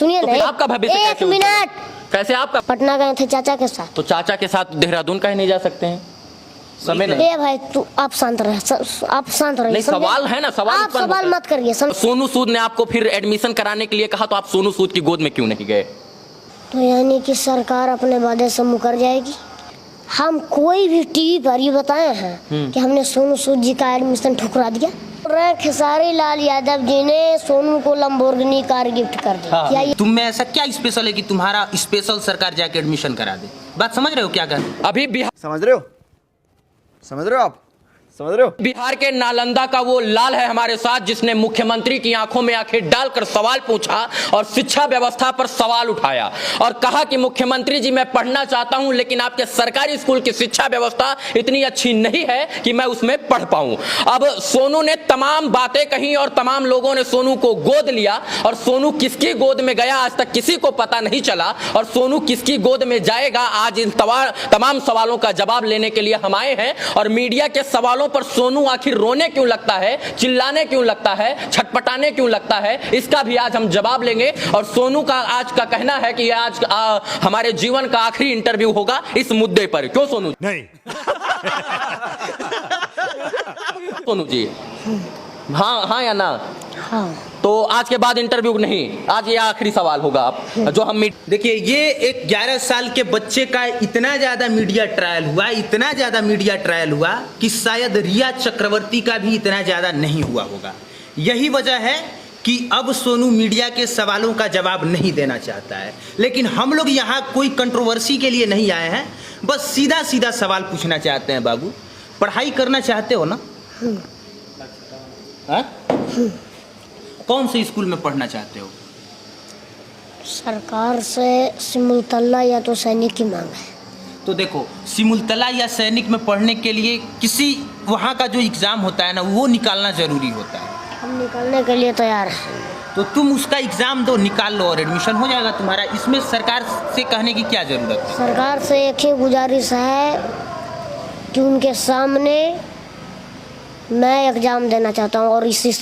सुनिए तो नहीं, आपका भविष्य एक कैसे उज्जवल है? मिनट। कैसे आपका? पटना गए थे चाचा के साथ। तो चाचा के साथ देहरादून काहे नहीं जा सकते हैं? समय नहीं। ए भाई तू आप शांत रहे, आप शांत रहिए। नहीं, सवाल है ना, सवाल आप उत्पन्न सवाल होता है। मत करिए। सोनू सूद ने आपको फिर एडमिशन कराने के लिए कहा, तो आप सोनू सूद की गोद में क्यों नहीं गए? तो यानी कि सरकार अपने वादे से मुकर जाएगी। हम कोई भी टीवी पर ये बताए हैं कि हमने सोनू सूद जी का एडमिशन ठुकरा दिया। खेसारी लाल यादव जी ने सोनू को लंबोर्गिनी कार गिफ्ट कर दी। हाँ। क्या ये तुम में ऐसा क्या स्पेशल है कि तुम्हारा स्पेशल सरकार जाके एडमिशन करा दे? बात समझ रहे हो क्या कर? अभी बिहार समझ रहे हो आप समझ रहे हो? बिहार के नालंदा का वो लाल है हमारे साथ, जिसने मुख्यमंत्री की आंखों में आंखें डालकर सवाल पूछा और शिक्षा व्यवस्था पर सवाल उठाया और कहा कि मुख्यमंत्री जी, मैं पढ़ना चाहता हूं, लेकिन आपके सरकारी स्कूल की शिक्षा व्यवस्था इतनी अच्छी नहीं है कि मैं उसमें पढ़ पाऊं। अब सोनू ने तमाम बातें कही और तमाम लोगों ने सोनू को गोद लिया, और सोनू किसकी गोद में गया आज तक किसी को पता नहीं चला, और सोनू किसकी गोद में जाएगा, आज इन तमाम सवालों का जवाब लेने के लिए हम आए हैं। और मीडिया के सवालों पर सोनू आखिर रोने क्यों लगता है, चिल्लाने क्यों लगता है, छटपटाने क्यों लगता है, इसका भी आज हम जवाब लेंगे। और सोनू का आज का कहना है कि आज हमारे जीवन का आखिरी इंटरव्यू होगा इस मुद्दे पर। क्यों सोनू? नहीं। सोनू जी, हाँ या ना? हाँ। तो आज के बाद इंटरव्यू नहीं, आज ये आखिरी सवाल होगा आप जो हम देखिए, ये एक 11 साल के बच्चे का इतना ज्यादा मीडिया ट्रायल हुआ कि शायद रिया चक्रवर्ती का भी इतना ज्यादा नहीं हुआ होगा। यही वजह है कि अब सोनू मीडिया के सवालों का जवाब नहीं देना चाहता है। लेकिन हम लोग यहाँ कोई कंट्रोवर्सी के लिए नहीं आए हैं, बस सीधा सीधा सवाल पूछना चाहते हैं। बाबू, पढ़ाई करना चाहते हो ना? कौन से स्कूल में पढ़ना चाहते हो? सरकार से सिमुलतला या तो सैनिक की मांग है। तो देखो, सिमुलतला या सैनिक में पढ़ने के लिए किसी वहाँ का जो एग्ज़ाम होता है ना, वो निकालना ज़रूरी होता है। हम निकालने के लिए तैयार हैं। तो तुम उसका एग्ज़ाम दो, निकाल लो और एडमिशन हो जाएगा तुम्हारा। इसमें सरकार से कहने की क्या ज़रूरत है? सरकार से एक ही गुजारिश है कि उनके सामने मैं एग्ज़ाम देना चाहता हूँ, और इसी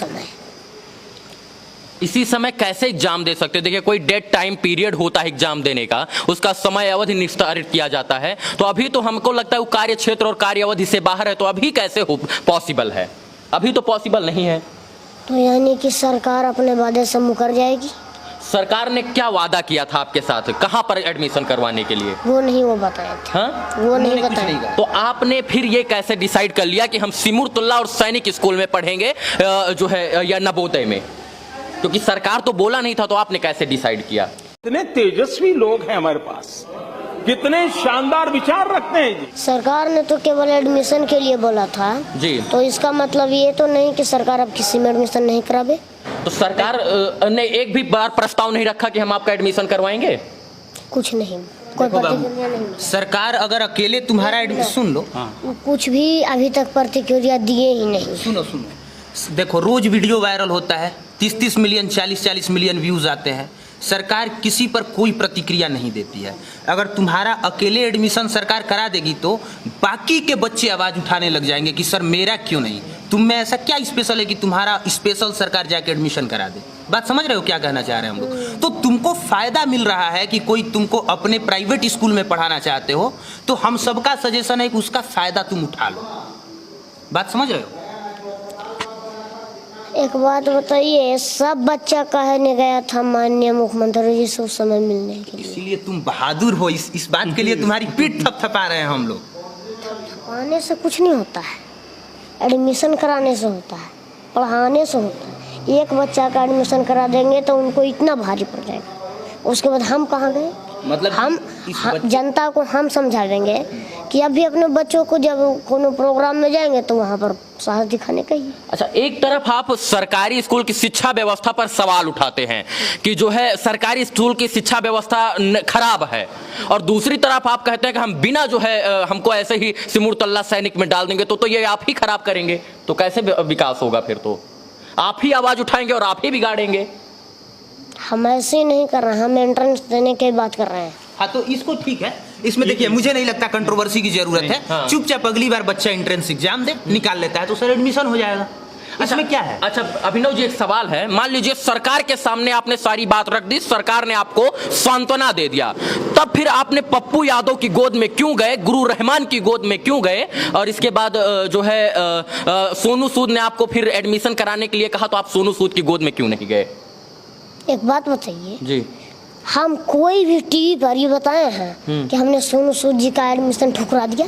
समय कैसे एग्जाम दे सकते हैं? देखिए, कोई डेट टाइम पीरियड होता है एग्जाम देने का, उसका समय अवधि निर्धारित किया जाता है। तो अभी तो हमको लगता है वो कार्य क्षेत्र और कार्य अवधि से बाहर है, तो अभी कैसे हो पॉसिबल है? अभी तो पॉसिबल नहीं है। तो यानी कि सरकार अपने वादे से मुकर जाएगी। सरकार ने क्या वादा किया था आपके साथ, कहां पर एडमिशन करवाने के लिए? वो बताया था। हाँ? वो नहीं बताया। तो आपने फिर ये कैसे डिसाइड कर लिया कि हम सिमुलतला और सैनिक स्कूल में पढ़ेंगे, जो है, या नवोदय में? क्योंकि सरकार तो बोला नहीं था, तो आपने कैसे डिसाइड किया? कितने तेजस्वी लोग हैं हमारे पास, कितने शानदार विचार रखते हैं जी। सरकार ने तो केवल एडमिशन के लिए बोला था जी। तो इसका मतलब ये तो नहीं कि सरकार अब किसी में एडमिशन नहीं करावे। तो सरकार ने एक भी बार प्रस्ताव नहीं रखा कि हम आपका एडमिशन करवाएंगे? कुछ नहीं, कोई प्रतिक्रिया नहीं। सरकार अगर अकेले तुम्हारा एडमिशन, सुन लो, कुछ भी अभी तक प्रतिक्रिया दिए ही नहीं। सुनो, देखो, रोज वीडियो वायरल होता है, 30-30 मिलियन 40-40 मिलियन व्यूज आते हैं। सरकार किसी पर कोई प्रतिक्रिया नहीं देती है। अगर तुम्हारा अकेले एडमिशन सरकार करा देगी तो बाकी के बच्चे आवाज़ उठाने लग जाएंगे कि सर मेरा क्यों नहीं। तुम में ऐसा क्या स्पेशल है कि तुम्हारा स्पेशल सरकार जाके एडमिशन करा दे? बात समझ रहे हो क्या कहना चाह रहे हैं हम लोग? तो तुमको फ़ायदा मिल रहा है कि कोई तुमको अपने प्राइवेट स्कूल में पढ़ाना चाहते हो, तो हम सबका सजेशन है कि उसका फ़ायदा तुम उठा लो। बात समझ रहे हो? एक बात बताइए, सब बच्चा कहने गया था माननीय मुख्यमंत्री जी से उस समय मिलने के लिए। इसीलिए तुम बहादुर हो, इस बात के लिए तुम्हारी पीठ थपथपा रहे हैं हम लोग। थपथपाने से कुछ नहीं होता है, एडमिशन कराने से होता है, पढ़ाने से होता है। एक बच्चा का एडमिशन करा देंगे तो उनको इतना भारी पड़ जाएगा, उसके बाद हम कहाँ गए? मतलब हम जनता को हम समझा देंगे कि अभी अपने बच्चों को जब कोनो प्रोग्राम में जाएंगे तो वहाँ पर साहस दिखाने का ही। अच्छा, एक तरफ आप सरकारी स्कूल की शिक्षा व्यवस्था पर सवाल उठाते हैं कि जो है सरकारी स्कूल की शिक्षा व्यवस्था खराब है, और दूसरी तरफ आप कहते हैं कि हम बिना जो है हमको ऐसे ही सिमुलतला सैनिक में डाल देंगे तो ये आप ही खराब करेंगे। तो कैसे विकास होगा? फिर तो आप ही आवाज उठाएंगे और आप ही बिगाड़ेंगे। हम ऐसे ही नहीं कर रहे हैं, हम एंट्रेंस देने की बात कर रहे हैं। हाँ, तो इसको ठीक है, इसमें देखिए मुझे नहीं लगता कंट्रोवर्सी की जरूरत है। हाँ। चुपचाप अगली बार बच्चा एंट्रेंस एग्जाम दे, निकाल लेता है तो सर एडमिशन हो जाएगा। इसमें क्या है? अच्छा अभिनव जी, एक सवाल है, मान लीजिए सरकार के सामने आपने सारी बात रख दी, सरकार ने आपको सांत्वना दे दिया, तब फिर आपने पप्पू यादव की गोद में क्यों गए, गुरु रहमान की गोद में क्यों गए, और इसके बाद जो है सोनू सूद ने आपको फिर एडमिशन कराने के लिए कहा, तो आप सोनू सूद की गोद में क्यों नहीं गए? एक बात बताइए जी, हम कोई भी टीवी पर ये बताए हैं कि हमने सोनू सूद जी का एडमिशन ठुकरा दिया?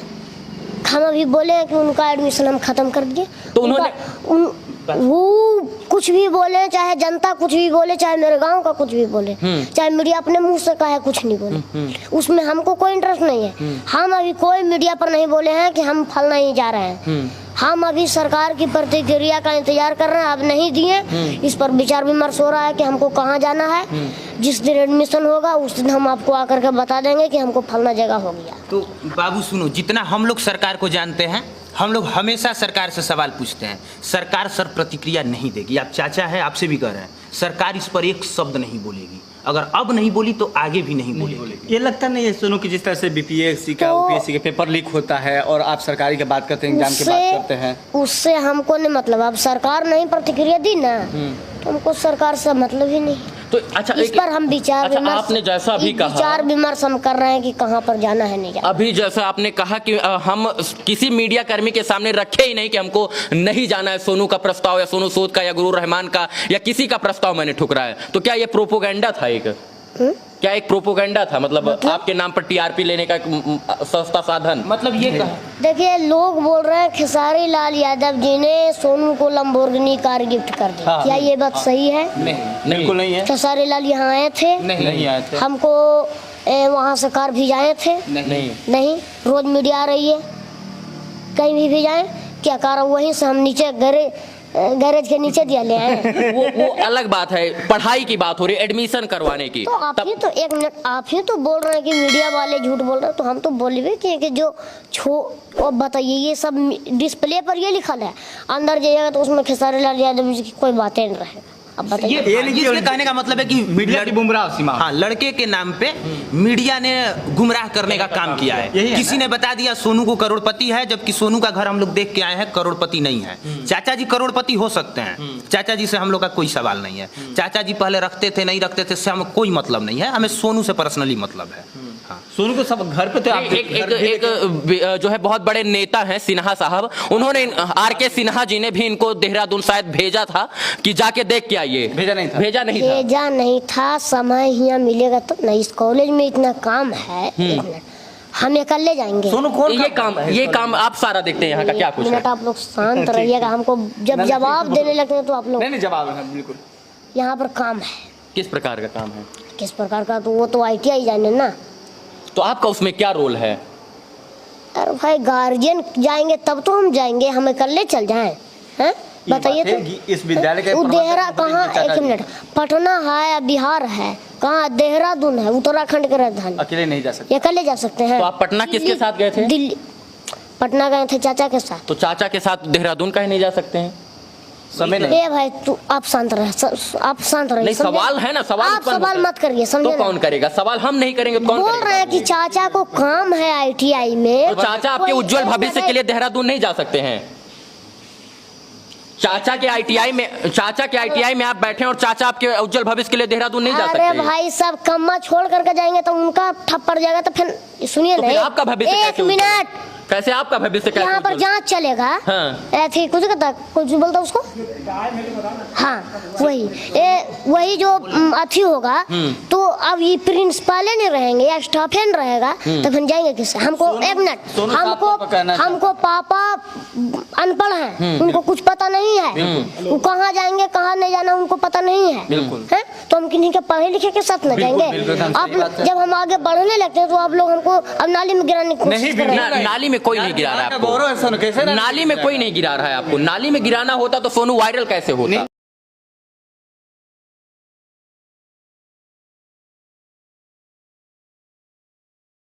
हम अभी बोले हैं कि उनका एडमिशन हम खत्म कर दिए, तो उन्होंने वो कुछ भी बोले, चाहे जनता कुछ भी बोले, चाहे मेरे गांव का कुछ भी बोले, चाहे मीडिया अपने मुंह से कहे कुछ नहीं बोले, उसमें हमको कोई इंटरेस्ट नहीं है। हम अभी कोई मीडिया पर नहीं बोले हैं कि हम फलना ही जा रहे हैं। हम अभी सरकार की प्रतिक्रिया का इंतजार कर रहे हैं, अब नहीं दिए, इस पर विचार विमर्श हो रहा है कि हमको कहाँ जाना है। जिस दिन एडमिशन होगा उस दिन हम आपको आकर के बता देंगे कि हमको फलना जगह हो गया। तो बाबू सुनो, जितना हम लोग सरकार को जानते हैं, हम लोग हमेशा सरकार से सवाल पूछते हैं, सरकार सर प्रतिक्रिया नहीं देगी। आप चाचा है, आपसे भी कह रहे हैं, सरकार इस पर एक शब्द नहीं बोलेगी। अगर अब नहीं बोली तो आगे भी नहीं बोलेगी। ये लगता नहीं है सोनू की जिस तरह से बीपीएससी का तो यूपीएससी के पेपर लीक होता है और आप सरकारी की बात करते हैं, एग्जाम की बात करते हैं, उससे हमको नहीं मतलब। अब सरकार नहीं प्रतिक्रिया दी ना तो हमको सरकार से मतलब ही नहीं। तो अच्छा इस पर हम विचार अच्छा, विमर्श, आपने जैसा भी कहा, विचार विमर्श हम कर रहे हैं कि कहाँ पर जाना है, नहीं जाना। अभी जैसा आपने कहा कि हम किसी मीडिया कर्मी के सामने रखे ही नहीं कि हमको नहीं जाना है सोनू का प्रस्ताव या सोनू सूद का या गुरु रहमान का या किसी का प्रस्ताव मैंने ठुकराया, तो क्या ये प्रोपोगेंडा था? क्या एक प्रोपोगेंडा था? मतलब आपके नाम पर टीआरपी लेने का एक सस्ता साधन? मतलब ये कहा, देखिए लोग बोल रहे हैं खेसारी लाल यादव जी ने सोनू को लंबोर्गिनी कार गिफ्ट कर दी। क्या ये बात सही है? नहीं, बिल्कुल नहीं है। खेसारी लाल यहाँ आए थे? नहीं आए थे। हमको वहाँ से कार भिजाए थे? नहीं। रोज मीडिया आ रही है, कहीं भी भिजाए क्या कार? वहीं से हम नीचे गैरेज के नीचे दिया ले आए। वो अलग बात है, पढ़ाई की बात हो रही है, एडमिशन करवाने की। तो आप ही तो एक मिनट, आप ही तो बोल रहे हैं कि मीडिया वाले झूठ बोल रहे हैं, तो हम तो बोले कि जो और बताइए, ये सब डिस्प्ले पर ये लिखा है, अंदर जाइएगा तो उसमें खेसारी लाल यादव जी की कोई बातें नहीं रहे। अब बताइए, ये कहने का मतलब है कि मीडिया की गुमराह सीमा। हाँ, लड़के के नाम पे मीडिया ने गुमराह करने का काम किया है। किसी ने बता दिया सोनू को करोड़पति है, जबकि सोनू का घर हम लोग देख के आए हैं, करोड़पति नहीं है। चाचा जी करोड़पति हो सकते हैं, चाचा जी से हम लोग का कोई सवाल नहीं है। चाचा जी पहले रखते थे नहीं रखते थे, से हमें कोई मतलब नहीं है, हमें सोनू से पर्सनली मतलब है। हाँ। सोनू को सब घर पे तो आप एक जो है बहुत बड़े नेता हैं सिन्हा साहब, उन्होंने आरके सिन्हा जी ने भी इनको देहरादून शायद भेजा था कि जाके देख के आइए। भेजा नहीं था? भेजा नहीं था। समय यहाँ मिलेगा तो नहीं, इस कॉलेज में इतना काम है, हम अकेले जाएंगे। सोनू कौन ये काम आप सारा देखते हैं यहाँ का, क्या कुछ है? आप लोग शांत रहिएगा, हमको जब जवाब देने लगते हैं तो आप लोग नहीं जवाब है बिल्कुल। यहाँ पर काम है। किस प्रकार का काम है? किस प्रकार का? तो वो तो ITI जाने ना। तो आपका उसमें क्या रोल है? अरे भाई, गार्जियन जाएंगे तब तो हम जाएंगे, हम अकेले चल जाएं? हैं बताइए तो। इस विद्यालय के देहरा कहाँ, एक मिनट, पटना है या बिहार है, कहाँ देहरादून है, उत्तराखंड के राजधानी, अकेले नहीं जा सकते? अकेले जा सकते हैं। तो आप पटना किसके साथ गए थे? दिल्ली। पटना गए थे चाचा के साथ। तो चाचा के साथ देहरादून कहीं नहीं जा सकते हैं? समय नहीं। ए भाई तू आप शांत रहे, आप शांत रहिए। नहीं, सवाल है ना, सवाल आप सवाल मत करिए, समझे? तो कौन करेगा सवाल? हम नहीं करेंगे तो कौन बोल करेगा? रहे हैं कि चाचा को काम है ITI में। तो चाचा आपके उज्जवल भविष्य के लिए देहरादून नहीं जा सकते हैं? चाचा के ITI में आप बैठे और चाचा आपके उज्जवल भविष्य के लिए देहरादून नहीं जा सकते? अरे भाई सब कम्मा छोड़ करके जाएंगे तो उनका ठप पड़ जाएगा। तो फिर सुनिए ना, आपका भविष्य एक मिनट, कैसे आपका भविष्य कैसे? यहाँ पर जांच चलेगा। हाँ। ऐसे कुछ कहता, कुछ बोलता उसको। हाँ वही जो अथी होगा, तो अब ये प्रिंसिपल नहीं रहेंगे या स्टाफ नहीं रहेगा, तो फिर जाएंगे किससे? हमको एक मिनट, हमको पापा अनपढ़ हैं, उनको कुछ पता नहीं है, वो कहाँ जाएंगे कहाँ नहीं जाना उनको पता नहीं है, तो हम किन्हीं के पढ़े लिखे के साथ न जाएंगे? आप जब हम आगे बढ़ने लगते हैं तो आप लोग हमको अब नाली में गिराने की कोशिश कर रहे हैं। नाली में कोई नहीं गिरा रहा है आपको, नाली में कोई नहीं गिरा रहा है आपको। नाली में गिराना होता तो सोनू वायरल कैसे होता?